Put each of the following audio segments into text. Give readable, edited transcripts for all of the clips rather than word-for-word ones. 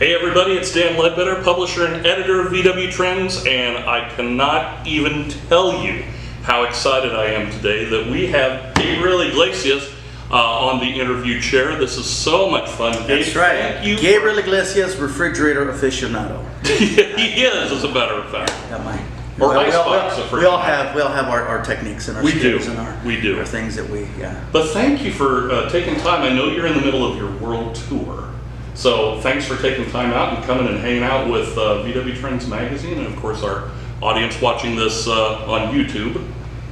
Hey everybody, it's Dan Ledbetter, publisher and editor of VW Trends, and I cannot even tell you how excited I am today that we have Gabriel Iglesias on the interview chair. This is so much fun. That's right. Thank you. Gabriel Iglesias, refrigerator aficionado. He is, as a matter of fact. Got mine. Or we all icebox. have our techniques and our skills and our things that we. But thank you for taking time. I know you're in the middle of your world tour. So thanks for taking time out and coming and hanging out with VW Trends magazine, and of course our audience watching this on YouTube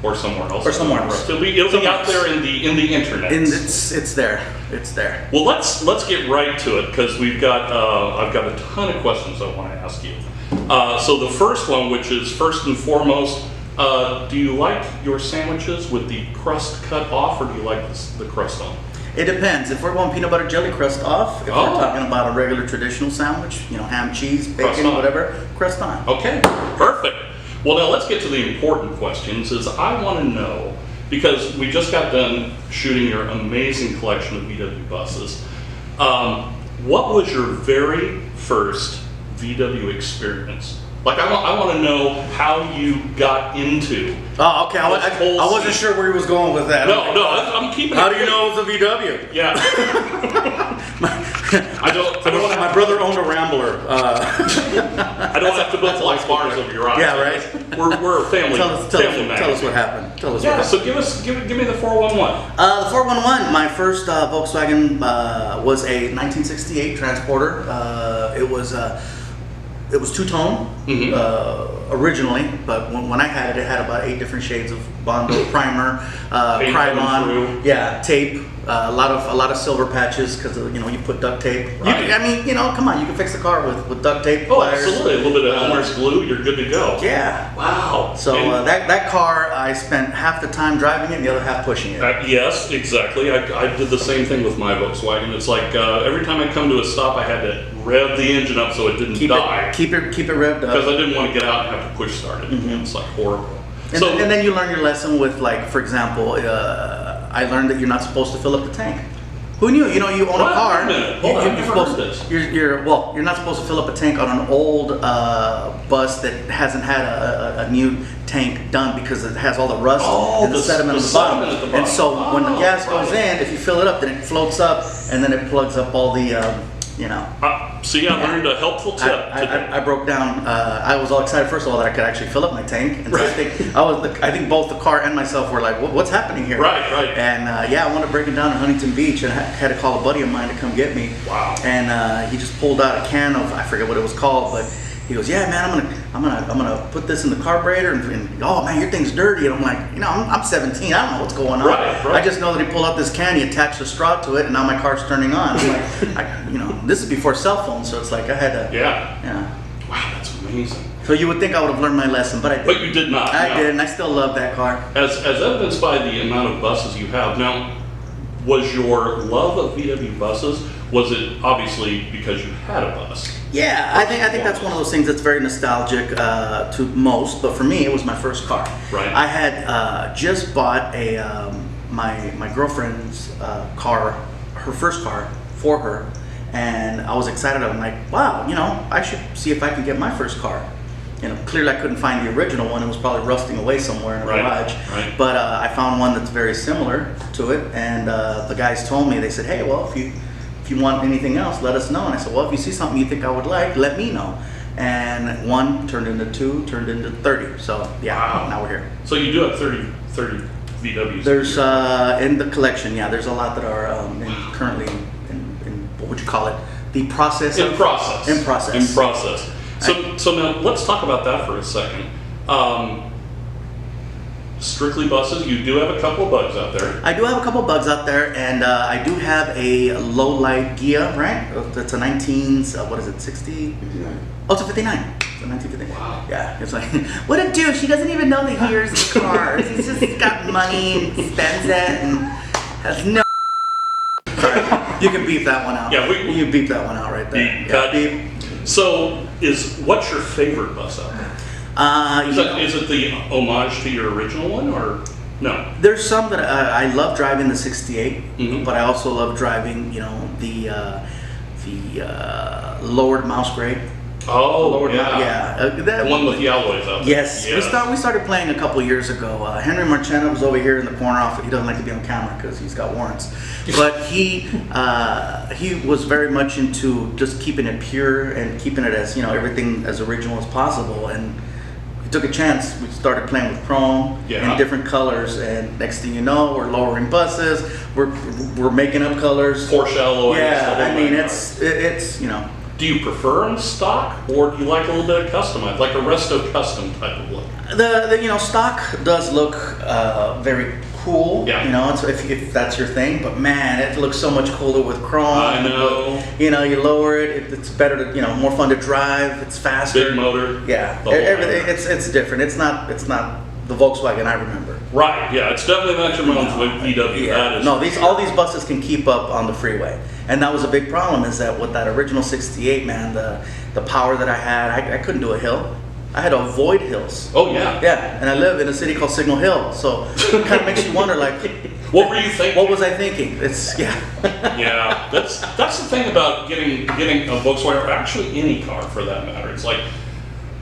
or somewhere else. It'll be out there in the internet. It's there. It's there. Well, let's get right to it because I've got a ton of questions I want to ask you. So the first one, which is first and foremost, do you like your sandwiches with the crust cut off, or do you like the crust on? It depends. If we're going peanut butter jelly, crust off. If we're talking about a regular traditional sandwich, ham, cheese, bacon, whatever, crust on. Okay, perfect. Well, now let's get to the important questions. I want to know, because we just got done shooting your amazing collection of VW buses, what was your very first VW experience? Like, I want to know how you got into. Oh, okay. I wasn't sure where he was going with that. No, I'm keeping. How do you know it was a VW? Yeah. I don't. My brother owned a Rambler. I don't have to put like bars over your eyes. Yeah, right. We're a family. Tell us what happened. Tell us. Yeah. So give me the 411. The 411. My first Volkswagen was a 1968 Transporter. It was two-tone originally, but when I had it had about 8 different shades of Bondo primer, Krylon, tape, a lot of silver patches because you put duct tape. Right. Come on, you can fix the car with duct tape. Oh, pliers. absolutely! A little bit of Elmer's glue, you're good to go. Yeah. Wow. So that car, I spent half the time driving it and the other half pushing it. Yes, exactly. I did the same thing with my Volkswagen. It's like every time I come to a stop, I had to rev the engine up so it didn't die. Keep it revved up. Because I didn't want to get out and have to push start it. It's like horrible. And then you learn your lesson with, like, for example, I learned that you're not supposed to fill up the tank. Who knew? You own a car. You're not supposed to fill up a tank on an old bus that hasn't had a new tank done because it has all the rust and the sediment at the bottom. And so when the gas goes in, if you fill it up, then it floats up and then it plugs up all the. See, I learned a helpful tip. I broke down. I was all excited, first of all, that I could actually fill up my tank. And so I think both the car and myself were like, "What's happening here?" Right. And I wanted to break it down in Huntington Beach, and I had to call a buddy of mine to come get me. Wow. And he just pulled out a can of, I forget what it was called, but he goes, "Yeah, man, I'm gonna put this in the carburetor, and oh man, your thing's dirty." And I'm like, I'm 17, I don't know what's going on. Right. I just know that he pulled out this can, he attached a straw to it, and now my car's turning on. I'm like, this is before cell phones, so it's like I had to. Yeah. Wow, that's amazing. So you would think I would have learned my lesson, but I didn't. But you did not. I did, and I still love that car. As evidenced by the amount of buses you have now, was your love of VW buses? Was it obviously because you had a bus? Yeah, I think that's one of those things that's very nostalgic to most, but for me, it was my first car. Right. I had just bought my girlfriend's car, her first car for her, and I was excited. I'm like, wow, I should see if I can get my first car. Clearly I couldn't find the original one. It was probably rusting away somewhere in a garage. Right. But I found one that's very similar to it, and the guys told me, they said, hey, well, if you want anything else, let us know. And I said, well, if you see something you think I would like, let me know. And 1 turned into 2, turned into 30. So wow. Now we're here. So you do have 30 VWs. There's in the collection, there's a lot that are currently in what would you call it? The process. In process. Right. So now let's talk about that for a second. Strictly buses, you do have a couple of bugs out there. I do have a couple of bugs out there, and I do have a low-light Ghia, right? That's a 60? 59. Oh, it's a 59. It's a 1959. Wow. Yeah, it's like, what a douche. He doesn't even know the years of cars. He's just got money and spends it and has no... Sorry, you can beep that one out. Yeah, you beep that one out right there. Beep. So, what's your favorite bus out there? Is it the homage to your original one, or no? There's some that I love driving the 68, but I also love driving, the the lowered mouse grade. Oh, Lowered yeah. That, The one with the alloys out there. yes, we started playing a couple years ago. Henry Marchena was over here in the corner off. He doesn't like to be on camera because he's got warrants, but he was very much into just keeping it pure and keeping it as, everything as original as possible. And we took a chance. We started playing with chrome in different colors, and next thing you know, we're lowering buses. We're making up colors. Porsche alloys. Yeah, I mean it's Do you prefer in stock, or do you like a little bit of customized, like a resto custom type of look? The stock does look very cool. Yeah. It's, if that's your thing, but man, it looks so much cooler with chrome. I know. You lower it. It's better to more fun to drive. It's faster. Big motor. Yeah. Everything. It's different. It's not the Volkswagen I remember. Right. Yeah. It's definitely not your mom's with VW. Yeah. That is No. All these buses can keep up on the freeway, and that was a big problem. Is that with that original '68, man, the power that I had, I couldn't do a hill. I had to avoid hills. Oh yeah. Yeah, and I live in a city called Signal Hill, so it kind of makes you wonder, like, what were you thinking? What was I thinking? Yeah, that's the thing about getting a Volkswagen, or actually any car for that matter. It's like,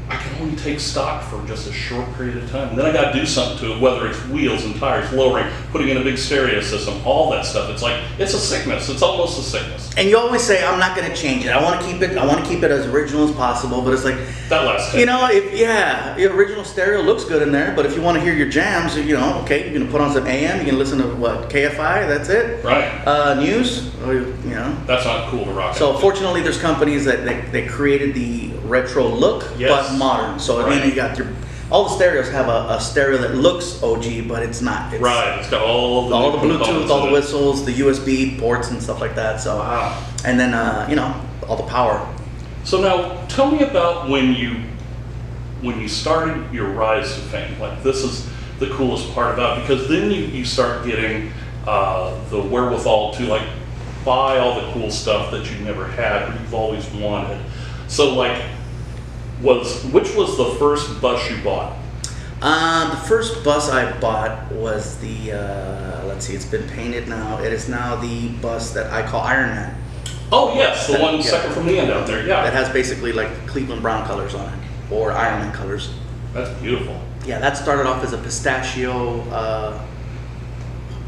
I can only take stock for just a short period of time. And then I got to do something to it, whether it's wheels and tires, lowering, putting in a big stereo system, all that stuff. It's like, it's a sickness. It's almost a sickness. And you always say, I'm not going to change it. I want to keep it as original as possible. But it's like, that last the original stereo looks good in there. But if you want to hear your jams, okay, you're going to put on some AM. You can listen to KFI. That's it. Right. News. That's not cool to rock. So fortunately, there's companies that they created the retro look, but modern. So then you got all the stereos have a stereo that looks OG, but it's not. It's got all the Bluetooth, all the whistles, the USB ports and stuff like that. So, and then all the power. So now, tell me about when you started your rise to fame. Like, this is the coolest part about it, because then you start getting the wherewithal to like buy all the cool stuff that you never had or you've always wanted. So like, which was the first bus you bought? The first bus I bought was the, let's see, it's been painted now. It is now the bus that I call Iron Man. Oh yes, the one second from the end out there, yeah. That has basically like Cleveland Brown colors on it, or Iron Man colors. That's beautiful. Yeah, that started off as a pistachio,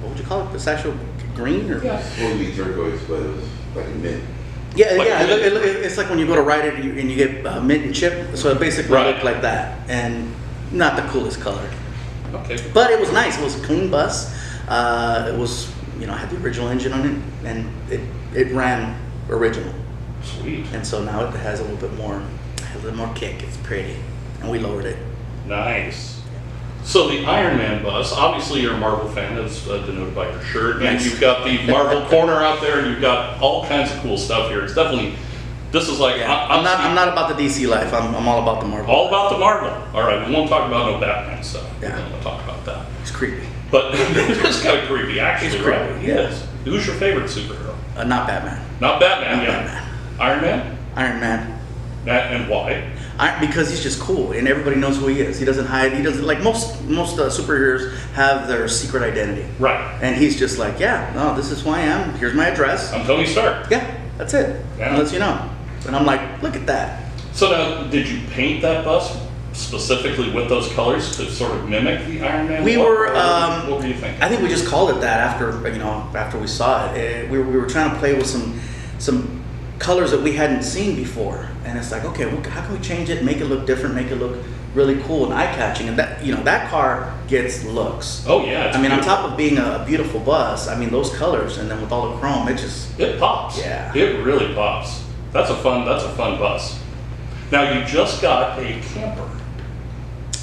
what would you call it? Pistachio green? Or? Yeah. It would be turquoise, but it was like a mint. Yeah, it's like when you go to ride it and you get mint and chip, so it basically looked like that, and not the coolest color. Okay. But it was nice. It was a clean bus. It was, had the original engine on it, and it ran original. Sweet. And so now it has a little bit more kick. It's pretty, and we lowered it. Nice. So the Iron Man bus, obviously you're a Marvel fan, as denoted by your shirt, and you've got the Marvel corner out there, and you've got all kinds of cool stuff here. It's definitely, this is like, I'm not about the DC life. I'm all about the Marvel. All about the Marvel. All right, we won't talk about no Batman stuff. Yeah. We don't want to talk about that. It's creepy. But it's kind of creepy, actually. It's creepy, right? Yes. Who's your favorite superhero? Not Batman. Not Batman, Not yeah. Batman. Iron Man? Iron Man. And why? Because he's just cool, and everybody knows who he is. He doesn't hide. He doesn't, like most superheroes have their secret identity. Right. And he's just like, this is who I am. Here's my address. I'm Tony Stark. Yeah, that's it. Yeah. Unless you know. And I'm like, look at that. So now, did you paint that bus specifically with those colors to sort of mimic the Iron Man? What were you thinking? I think we just called it that after we saw it. We were trying to play with some colors that we hadn't seen before, and it's like, okay, how can we change it, make it look different, make it look really cool and eye-catching? And that car gets looks. Oh yeah. I mean, on top of being a beautiful bus, I mean those colors, and then with all the chrome, it pops. Yeah. It really pops. That's a fun bus. Now you just got a camper.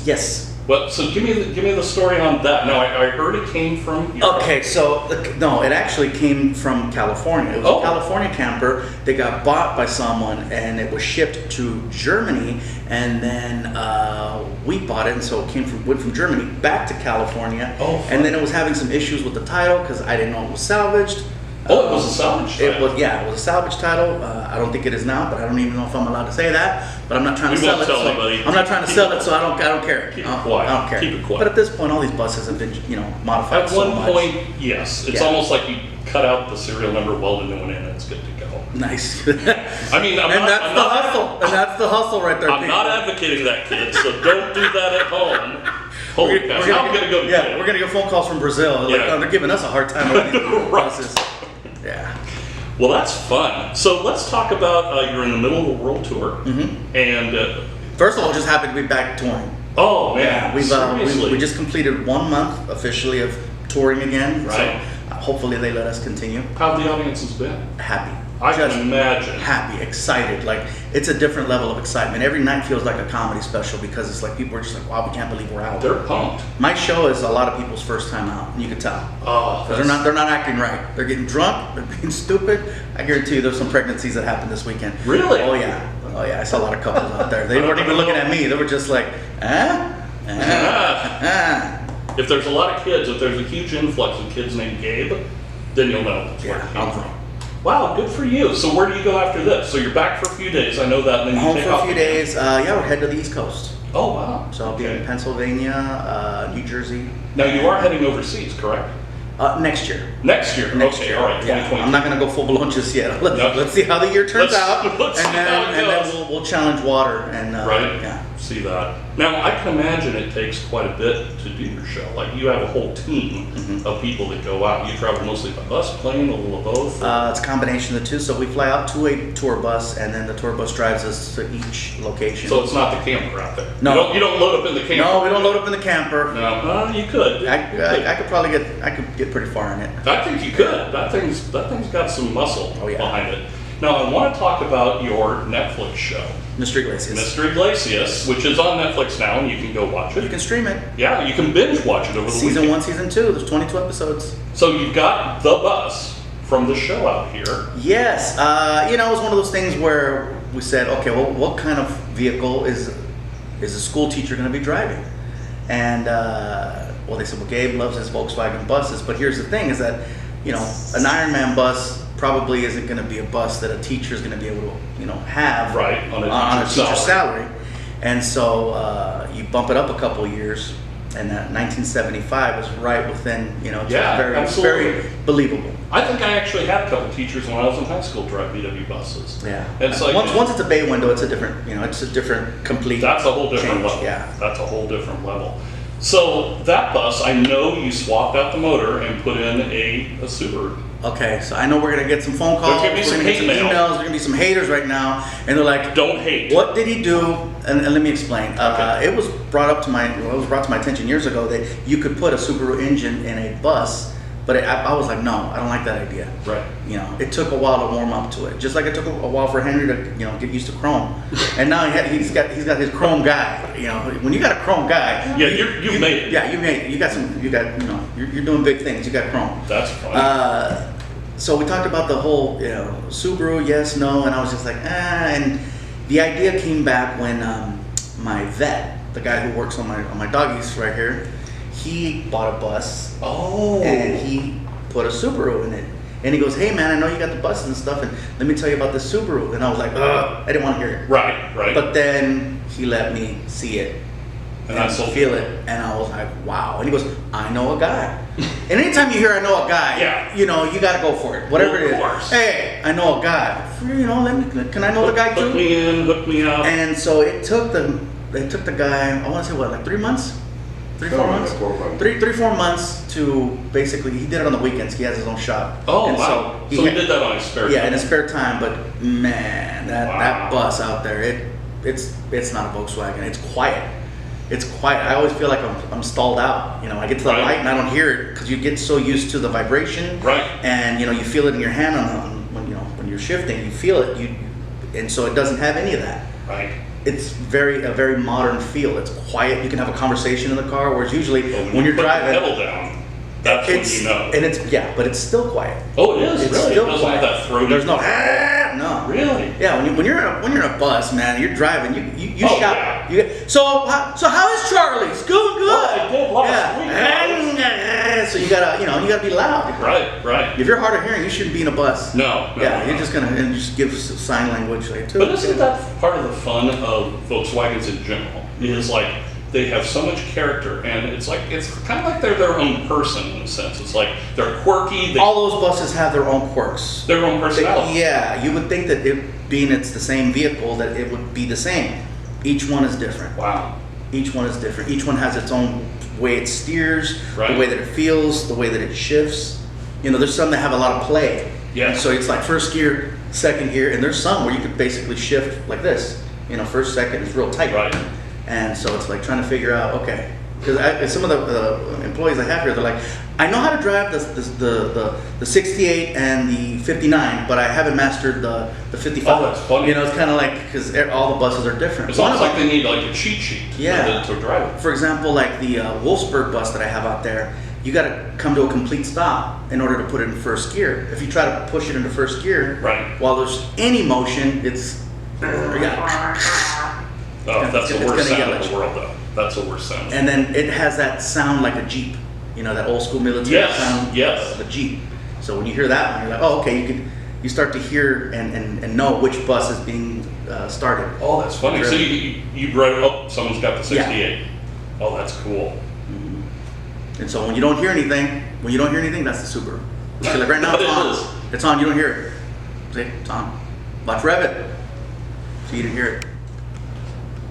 Yes. Well, so give me the story on that. Now I heard it came from Europe. Okay, so no, it actually came from California. It was a California camper that got bought by someone, and it was shipped to Germany, and then we bought it, and so it went from Germany back to California. Oh, fun. And then it was having some issues with the title because I didn't know it was salvaged. Oh, it was a salvage title. It was a salvage title. I don't think it is now, but I don't even know if I'm allowed to say that. But I'm not trying to We sell won't it. tell So anybody. I'm not trying to sell it, so I don't care. Keep it quiet. I don't care. Keep it quiet. But at this point, all these buses have been, modified At so one much. point, yes. It's Yeah. almost like you cut out the serial number, weld a new one in, and it's good to go. Nice. I mean, That's the hustle. And that's the hustle right there. I'm not advocating that, kids, so don't do that at home. Holy cow, now I'm gonna go to jail. we're gonna get phone calls from Brazil. Like, Yeah. oh, they're giving us a hard time over these Right. buses. Yeah. Well, that's fun. So let's talk about, you're in the middle of a world tour, and, First of all, just happy to be back touring. oh man, We seriously. just completed 1 month officially of touring again. Right. So hopefully they let us continue. How have the audiences been? Happy. I Just can imagine. happy, excited. Like, it's a different level of excitement. Every night feels like a comedy special because it's like people are just like, wow, we can't believe we're out. They're pumped. My show is a lot of people's first time out, and you can tell. Oh, 'Cause they're not acting right. They're getting drunk, they're being stupid. I guarantee you there's some pregnancies that happened this weekend. Really? Oh yeah. I saw a lot of couples out there. They weren't even looking at me. They were just like, If there's a lot of kids, if there's a huge influx of kids named Gabe, then you'll know where it came Yeah, from. Wow, good for you. So where do you go after this? So you're back for a few days, I know that, and then you home take for a off few again. days. We're headed to the East Coast. Oh, wow. So I'll be in Okay. Pennsylvania, New Jersey. Now you are heading overseas, correct? Next year. Next year. Next Okay, year. all right, Yeah. 2020. I'm not going to go full blown just yet. No. Let's see how the year turns Let's- out, let's see and then how it goes. we'll challenge water and Right? Yeah. See that. Now, I can imagine it takes quite a bit to do your show. Like, you have a whole team of people that go out. You travel mostly by bus, plane, a little of both? It's a combination of the two. So we fly out to a tour bus, and then the tour bus drives us to each location. So it's not the camper out there? No. You don't load up in the camper? No, we don't load up in the camper. No, you could. I could probably get pretty far in it. I think you could. That thing's got some muscle Oh, yeah. behind it. Now, I want to talk about your Netflix show, Mr. Iglesias. Mr. Iglesias, which is on Netflix now, and you can go watch it. You can stream it. Yeah, you can binge watch it over the Season weekend. 1, Season 2. There's 22 episodes. So you've got the bus from the show out here. Yes. It was one of those things where we said, okay, well, what kind of vehicle is a school teacher going to be driving? And they said, well, Gabe loves his Volkswagen buses, but here's the thing: is that an Ironman bus probably isn't going to be a bus that a teacher is going to be able to have Right, on a teacher's teacher's salary. And so you bump it up a couple of years, and that 1975 was right within just Yeah, very absolutely. very believable. I think I actually had a couple teachers when I was in high school drive VW buses. Yeah. And it's like, once it's a bay window, it's a different it's a different complete. that's a whole different change. level. Yeah. That's a whole different level. So that bus, I know you swapped out the motor and put in a Subaru. Okay, so I know we're gonna get some phone calls, There's gonna be we're some gonna get some hate mail. emails, there's gonna be some haters right now, and they're like, Don't hate. "What did he do?" And let me explain. Okay. It was brought to my attention years ago that you could put a Subaru engine in a bus, but I was like, no, I don't like that idea. Right. It took a while to warm up to it, just like it took a while for Henry to get used to chrome, and now he's got his chrome guy. When you got a chrome guy, Yeah, you made it. Yeah, you made it. You're doing big things. You got chrome. That's fine. So we talked about the whole, Subaru, yes, no, and I was just like, and the idea came back when my vet, the guy who works on my doggies right here, he bought a bus Oh. and he put a Subaru in it. And he goes, hey man, I know you got the buses and stuff, and let me tell you about the Subaru. And I was like, ugh, I didn't want to hear it. Right. But then he let me see it And and I sold feel it, and I was like, wow. And he goes, I know a guy. And anytime you hear I know a guy, Yeah. you got to go for it, whatever Well, it of is. course. Hey, I know a guy. Can I know the guy Hook too? me in, hook me out. And so it took the guy, I want to say what, like 3 months? 3-4 months? 4 months. 3-4 months to basically, he did it on the weekends. He has his own shop. Oh, And wow. So he did that on his spare Yeah, time. in his spare time, but man, that bus out there, it's not a Volkswagen. It's quiet. It's quiet. I always feel like I'm stalled out. I get to the Right. light and I don't hear it because you get so used to the vibration. Right. And you feel it in your hand when you're shifting. You feel it. And so it doesn't have any of that. Right. It's a very modern feel. It's quiet. You can have a conversation in the car, whereas usually But when you're put driving, the pedal down, that's when you know. And but it's still quiet. Oh, it is? It's Really? still It doesn't have quiet. that throaty... There's no. Really? Yeah, when you're in a bus, man, you're driving. You Oh, shout. yeah. So how is Charlie? It's going good. Well, I did last week. So you gotta be loud. Right. If you're hard of hearing, you shouldn't be in a bus. No. You're just gonna just give sign language like too. But isn't that part of the fun of Volkswagens in general? Is like they have so much character, and it's kind of like they're their own person in a sense. It's like they're quirky. All those buses have their own quirks. Their own personality. Yeah, you would think that it's the same vehicle, that it would be the same. Each one is different. Wow. Each one is different. Each one has its own way it steers, Right. the way that it feels, the way that it shifts. There's some that have a lot of play. Yeah. So it's like first gear, second gear, and there's some where you could basically shift like this. First, second is real tight. Right. And so it's like trying to figure out, okay, because some of the employees I have here, they're like, I know how to drive the 68 and the 59, but I haven't mastered the 55. Oh, that's funny. It's kind of like, because all the buses are different. It's almost like they need like a cheat sheet Yeah. to drive it. For example, like the Wolfsburg bus that I have out there, you got to come to a complete stop in order to put it in first gear. If you try to push it into first gear, Right. while there's any motion, it's Oh, that's the it's worst gonna sound yell in at the you. world, though. That's the worst sound. And then it has that sound like a Jeep, that old school military Yes, sound yes. of a Jeep. So when you hear that one, you're like, oh, okay, you start to hear and know which bus is being started. Oh, that's funny. So you wrote, oh, someone's got the 68. Oh, that's cool. And so when you don't hear anything, that's the Subaru. So like right now But it's it on. is. It's on, you don't hear it. See, it's on. Watch rev it. So you didn't hear it.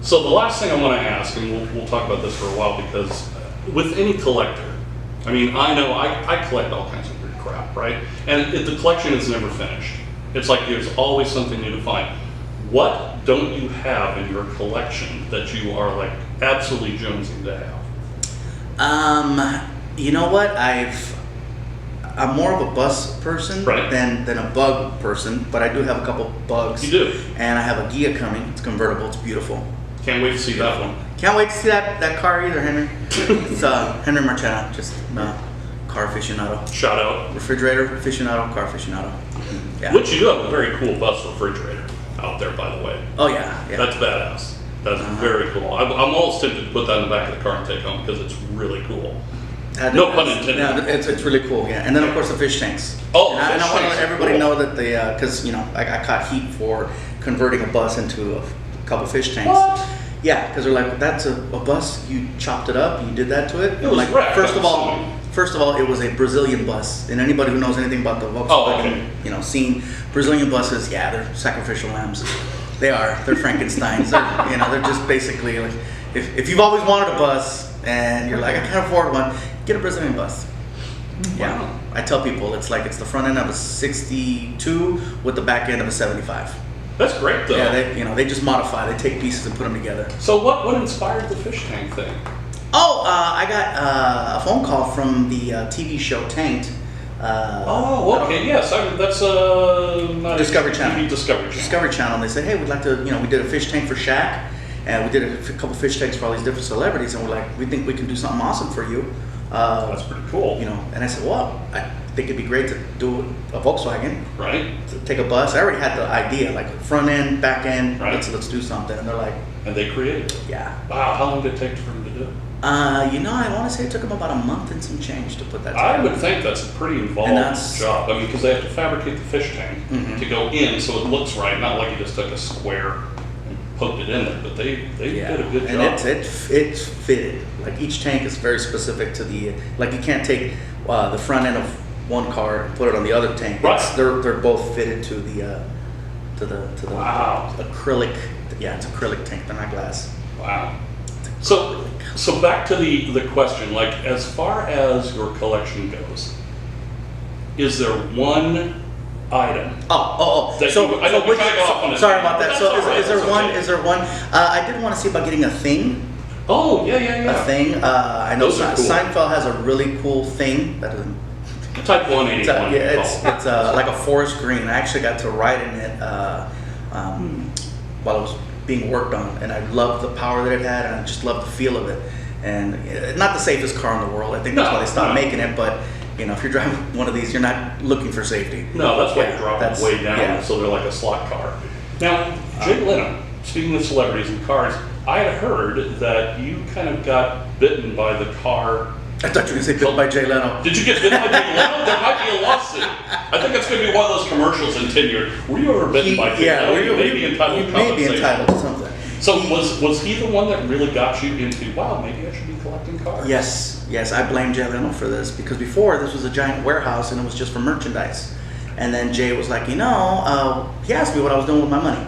So the last thing I want to ask, and we'll talk about this for a while, because with any collector, I mean, I know I collect all kinds of weird crap, right? And the collection is never finished. It's like there's always something new to find. What don't you have in your collection that you are like absolutely jonesing to have? You know what? I'm more of a bus person Right. than a bug person, but I do have a couple bugs. You do? And I have a Gia coming. It's convertible. It's beautiful. Can't wait to see that one. Can't wait to see that car either, Henry. It's Henry Marchena, just car aficionado. Shout out. Refrigerator aficionado, car aficionado. Yeah. Which you do have a very cool bus refrigerator out there, by the way. Oh yeah. That's badass. That's very cool. I'm almost tempted to put that in the back of the car and take home because it's really cool. No pun intended. Yeah, it's really cool. Yeah, and then of course the fish tanks. Oh, and fish I want to tanks let are everybody cool. know that because I caught heat for converting a bus into a couple fish tanks. What? Yeah, because they're like, that's a bus. You chopped it up. You did that to it. It was like wrecked, first I'm of all, assuming. it was a Brazilian bus. And anybody who knows anything about the Volkswagen, okay. Scene, Brazilian buses, yeah, they're sacrificial lambs. They are. They're Frankensteins. They're just basically like, if you've always wanted a bus and you're like, I can't afford one, get a Brazilian bus. Yeah, Wow. I tell people it's the front end of a 62 with the back end of a 75. That's great though. Yeah, they just modify. They take pieces and put them together. So what inspired the fish tank thing? Oh, I got a phone call from the TV show Tanked. Okay, yes, that's not Discovery a Channel. TV Discovery Channel. Discovery Channel. They said, hey, we'd like to, we did a fish tank for Shaq, and we did a couple fish tanks for all these different celebrities, and we're like, we think we can do something awesome for you. That's pretty cool. And I said, well, I think it'd be great to do a Volkswagen. Right? To take a bus. I already had the idea, like front end, back end. Right. Let's do something. And they're like, And they created it. yeah. Wow, how long did it take for them to do it? I want to say it took them about a month and some change to put that together. I would think that's a pretty involved And that's- job. I mean, because they have to fabricate the fish tank to go in so it looks right, not like you just took a square and poked it in there. But they did a good and job. it's fitted. Like each tank is very specific to the. Like you can't take the front end of one car and put it on the other tank. Right. They're both fitted to the Wow. acrylic. Yeah, it's acrylic tank. They're not glass. Wow. So back to the question, like as far as your collection goes, is there one item? Oh. That you- I know we kinda go off on a sorry tangent, about but that. that's So all right, is there that's one? okay. Is there one? I did want to see about getting a thing. Oh, yeah. A thing. I know Those are cool. Seinfeld has a really cool thing that is. Type 181. It's like a forest green. I actually got to ride in it while it was being worked on, and I loved the power that it had, and I just loved the feel of it. And not the safest car in the world. I think that's No, why they stopped no. making it. But if you're driving one of these, you're not looking for safety. No, that's why Yeah, you drop that's- them way down, yeah. so they're like a slot car. Now, Jay Leno, speaking of celebrities and cars, I had heard that you kind of got bitten by the car. I thought you were going to say bitten by Jay Leno. Did you get bitten by Jay Leno? There might be a lawsuit. I think it's going to be one of those commercials in 10 years. Were you ever bitten by Jay Leno? You may be entitled to you may be compensation. entitled to something. So was he the one that really got you into, wow, maybe I should be collecting cars? Yes, I blame Jay Leno for this because before this was a giant warehouse and it was just for merchandise. And then Jay was like, he asked me what I was doing with my money.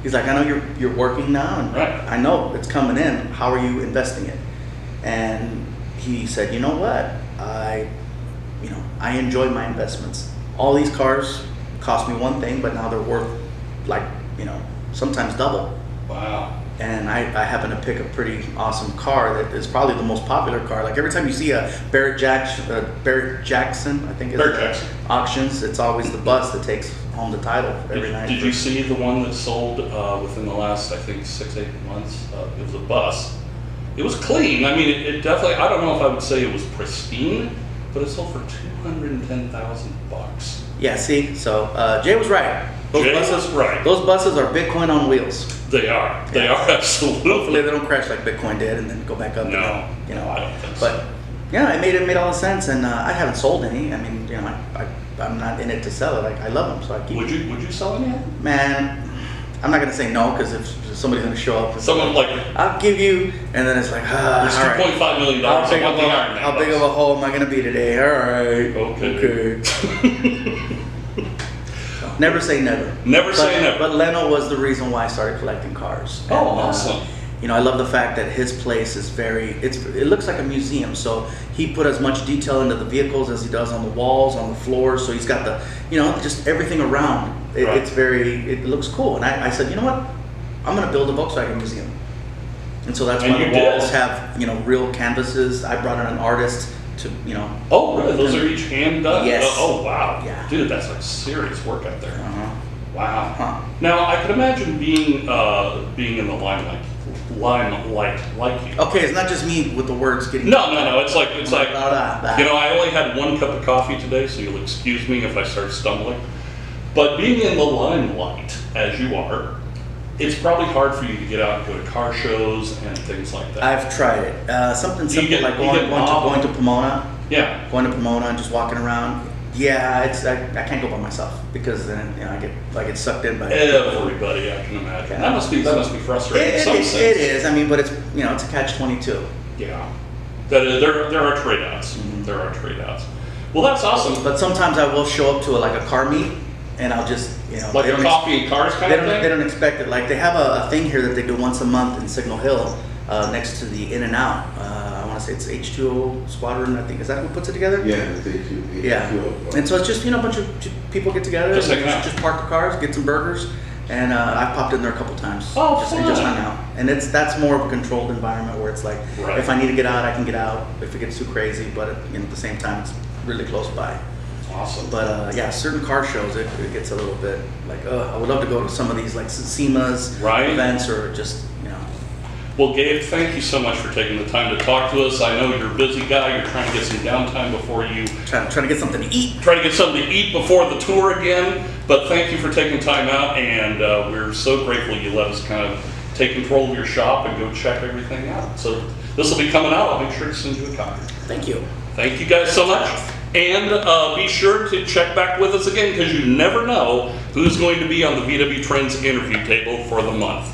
He's like, I know you're working now, and Right. I know it's coming in. How are you investing it? And he said, you know what? I enjoy my investments. All these cars cost me one thing, but now they're worth sometimes double. Wow. And I happen to pick a pretty awesome car that is probably the most popular car. Like every time you see a Barrett Jackson, I think it's Barrett Jackson. auctions, it's always the bus that takes home the title every night. Did you see the one that sold within the last, I think, 6-8 months? It was a bus. It was clean. I mean, it definitely, I don't know if I would say it was pristine, but it sold for $210,000. Yeah, see? So Jay was right. Jay was right. Those buses are Bitcoin on wheels. They are. They are absolutely. Hopefully they don't crash like Bitcoin did and then go back up. No, again, I don't think so. But yeah, it made all the sense, and I haven't sold any. I mean, I'm not in it to sell it. I love them, so I keep. Would you sell any? Man, I'm not gonna say no because if somebody's gonna show up, and Someone like, I'll give you, and then it's like, there's all right. $2.5 million. How big of a hole am I gonna be today? All right. Okay. Never say never. Never say never. But Leno was the reason why I started collecting cars. Oh, And, awesome. I love the fact that his place is it looks like a museum. So he put as much detail into the vehicles as he does on the walls, on the floors. So he's got just everything around. Right. It looks cool. And I said, you know what? I'm going to build a Volkswagen museum. And so that's why the walls have, real canvases. I brought in an artist to, Oh, really? Those are each hand done? Yes. Oh, wow. Yeah. Dude, that's like serious work out there. Uh-huh. Wow. Huh. Now, I could imagine being in the limelight like you. Okay, it's not just me with the words getting. No. It's like Blah. I only had one cup of coffee today, so you'll excuse me if I start stumbling. But being in the limelight, as you are, it's probably hard for you to get out and go to car shows and things like that. I've tried it. Something Do you simple get- like do you get going to Pomona. Yeah. Going to Pomona and just walking around. Yeah, I can't go by myself because then I get sucked in by Everybody, I can imagine. Yeah. That must be frustrating in some sense. It is. I mean, but it's it's a catch-22. Yeah. There are trade-offs. Mm-hmm. There are trade-offs. Well, that's awesome. But sometimes I will show up to a car meet and I'll just Like they a don't coffee and cars kind they of don't thing? they don't expect it. Like they have a thing here that they do once a month in Signal Hill next to the In-N-Out. I want to say it's H2O Squadron. I think is that who puts it together? Yeah, it's A2. Yeah, and so it's just a bunch of people get together, Just and hanging out. just park the cars, get some burgers, and I've popped in there a couple times. Oh, just, fun. and just hung out, and that's more of a controlled environment where it's like Right. if I need to get out, I can get out. If it gets too crazy, but at the same time, it's really close by. Awesome. But yeah, certain car shows it gets a little bit like I would love to go to some of these like SEMA's Right. events or just Well, Gabe, thank you so much for taking the time to talk to us. I know you're a busy guy. You're trying to get some downtime before you trying to get something to eat. try to get something to eat before the tour again. But thank you for taking time out, and we're so grateful you let us kind of take control of your shop and go check everything out. So this will be coming out. I'll make sure to send you a copy. Thank you. Thank you guys so much. And be sure to check back with us again because you never know who's going to be on the VW Trends interview table for the month.